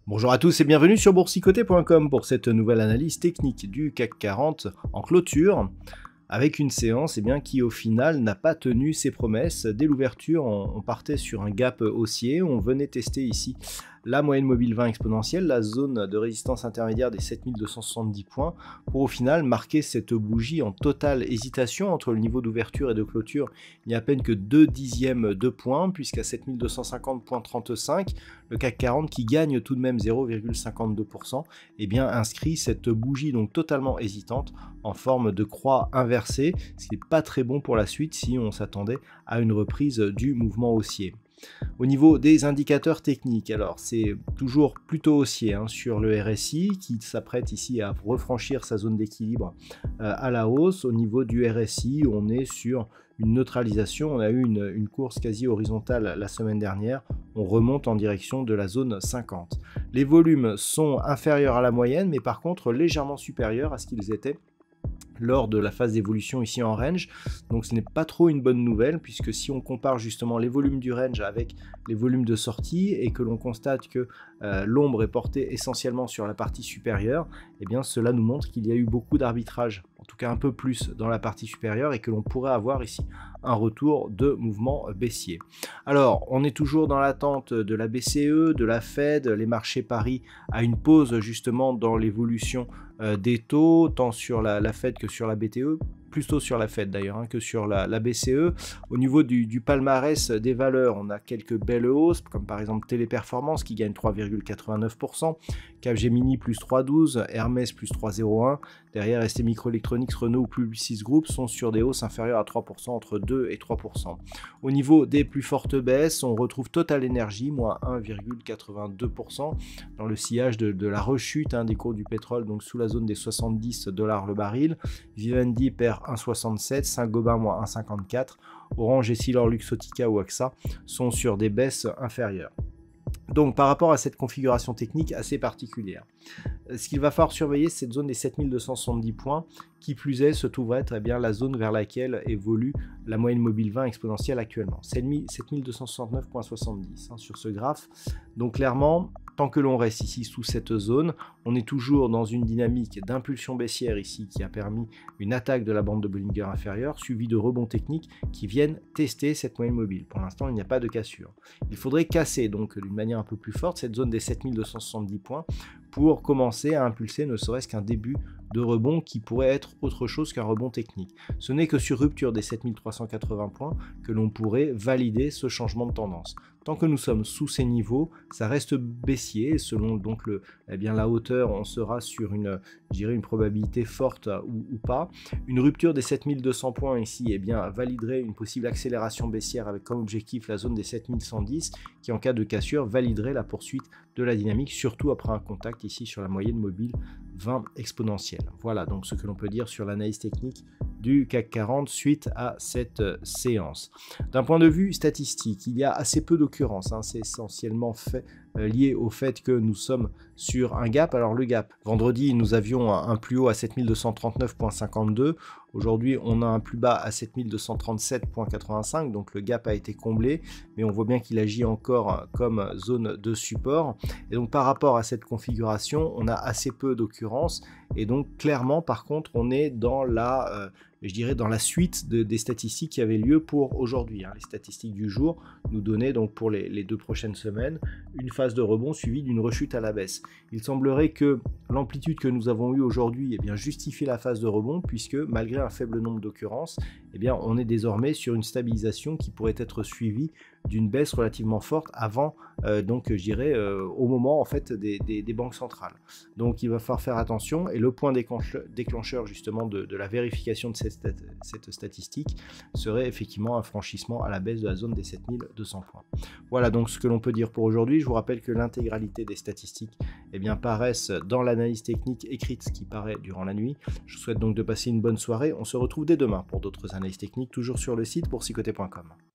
Bonjour à tous et bienvenue sur boursicoté.com pour cette nouvelle analyse technique du CAC 40 en clôture avec une séance qui au final n'a pas tenu ses promesses. Dès l'ouverture, on partait sur un gap haussier, on venait tester ici la moyenne mobile 20 exponentielle, la zone de résistance intermédiaire des 7270 points, pour au final marquer cette bougie en totale hésitation entre le niveau d'ouverture et de clôture. Il n'y a à peine que 2 dixièmes de points, puisqu'à 7250.35, le CAC 40 qui gagne tout de même 0,52%, inscrit cette bougie donc totalement hésitante en forme de croix inversée, ce qui n'est pas très bon pour la suite si on s'attendait à une reprise du mouvement haussier. Au niveau des indicateurs techniques, alors c'est toujours plutôt haussier sur le RSI qui s'apprête ici à refranchir sa zone d'équilibre à la hausse. Au niveau du RSI, on est sur une neutralisation, on a eu une course quasi horizontale la semaine dernière, on remonte en direction de la zone 50. Les volumes sont inférieurs à la moyenne, mais par contre légèrement supérieurs à ce qu'ils étaient lors de la phase d'évolution ici en range, donc ce n'est pas trop une bonne nouvelle, puisque si on compare justement les volumes du range avec les volumes de sortie et que l'on constate que l'ombre est portée essentiellement sur la partie supérieure, cela nous montre qu'il y a eu beaucoup d'arbitrage, en tout cas un peu plus dans la partie supérieure, et que l'on pourrait avoir ici un retour de mouvement baissier. Alors on est toujours dans l'attente de la BCE, de la Fed, les marchés parient à une pause justement dans l'évolution des taux, tant sur la Fed que sur la BTE, plutôt sur la Fed d'ailleurs que sur la BCE. Au niveau du palmarès des valeurs, on a quelques belles hausses, comme par exemple Téléperformance qui gagne 3,89%, Capgemini plus 3,12%, Hermès plus 3,01%, derrière ST Microelectronics, Renault ou Publicis Group sont sur des hausses inférieures à 3%, entre 2 et 3%. Au niveau des plus fortes baisses, on retrouve Total Energy, moins 1,82%, dans le sillage de la rechute des cours du pétrole, donc sous la zone des $70 le baril. Vivendi perd 1,67, Saint-Gobain moins 1,54, Orange, Essilor, Luxottica ou AXA sont sur des baisses inférieures. Donc par rapport à cette configuration technique assez particulière, ce qu'il va falloir surveiller, c'est cette zone des 7270 points, qui plus est se trouve être la zone vers laquelle évolue la moyenne mobile 20 exponentielle actuellement, 7269,70 sur ce graphe. Donc clairement, tant que l'on reste ici sous cette zone, on est toujours dans une dynamique d'impulsion baissière ici qui a permis une attaque de la bande de Bollinger inférieure, suivie de rebonds techniques qui viennent tester cette moyenne mobile. Pour l'instant, il n'y a pas de cassure. Il faudrait casser donc d'une manière un peu plus forte cette zone des 7270 points pour commencer à impulser ne serait-ce qu'un début de rebond qui pourrait être autre chose qu'un rebond technique. Ce n'est que sur rupture des 7380 points que l'on pourrait valider ce changement de tendance. Tant que nous sommes sous ces niveaux, ça reste baissier, selon donc la hauteur, on sera sur une probabilité forte ou pas. Une rupture des 7200 points ici validerait une possible accélération baissière avec comme objectif la zone des 7110 qui en cas de cassure validerait la poursuite de la dynamique, surtout après un contact ici sur la moyenne mobile 20 exponentielle. Voilà donc ce que l'on peut dire sur l'analyse technique du CAC 40 suite à cette séance. D'un point de vue statistique, il y a assez peu d'occurrences, c'est essentiellement lié au fait que nous sommes sur un gap. Alors le gap, vendredi nous avions un plus haut à 7239,52, aujourd'hui on a un plus bas à 7237,85, donc le gap a été comblé, mais on voit bien qu'il agit encore comme zone de support, et donc par rapport à cette configuration, on a assez peu d'occurrences, et donc clairement par contre on est dans la dans la suite des statistiques qui avaient lieu pour aujourd'hui. Les statistiques du jour nous donnaient donc pour les 2 prochaines semaines une phase de rebond suivie d'une rechute à la baisse. Il semblerait que l'amplitude que nous avons eue aujourd'hui justifie la phase de rebond, puisque malgré un faible nombre d'occurrences, on est désormais sur une stabilisation qui pourrait être suivie d'une baisse relativement forte avant, au moment en fait des banques centrales. Donc il va falloir faire attention, et le point déclencheur justement de la vérification de cette cette statistique serait effectivement un franchissement à la baisse de la zone des 7200 points. Voilà donc ce que l'on peut dire pour aujourd'hui. Je vous rappelle que l'intégralité des statistiques paraissent dans l'analyse technique écrite qui paraît durant la nuit. Je vous souhaite donc de passer une bonne soirée. On se retrouve dès demain pour d'autres analyses techniques, toujours sur le site boursicoté.com.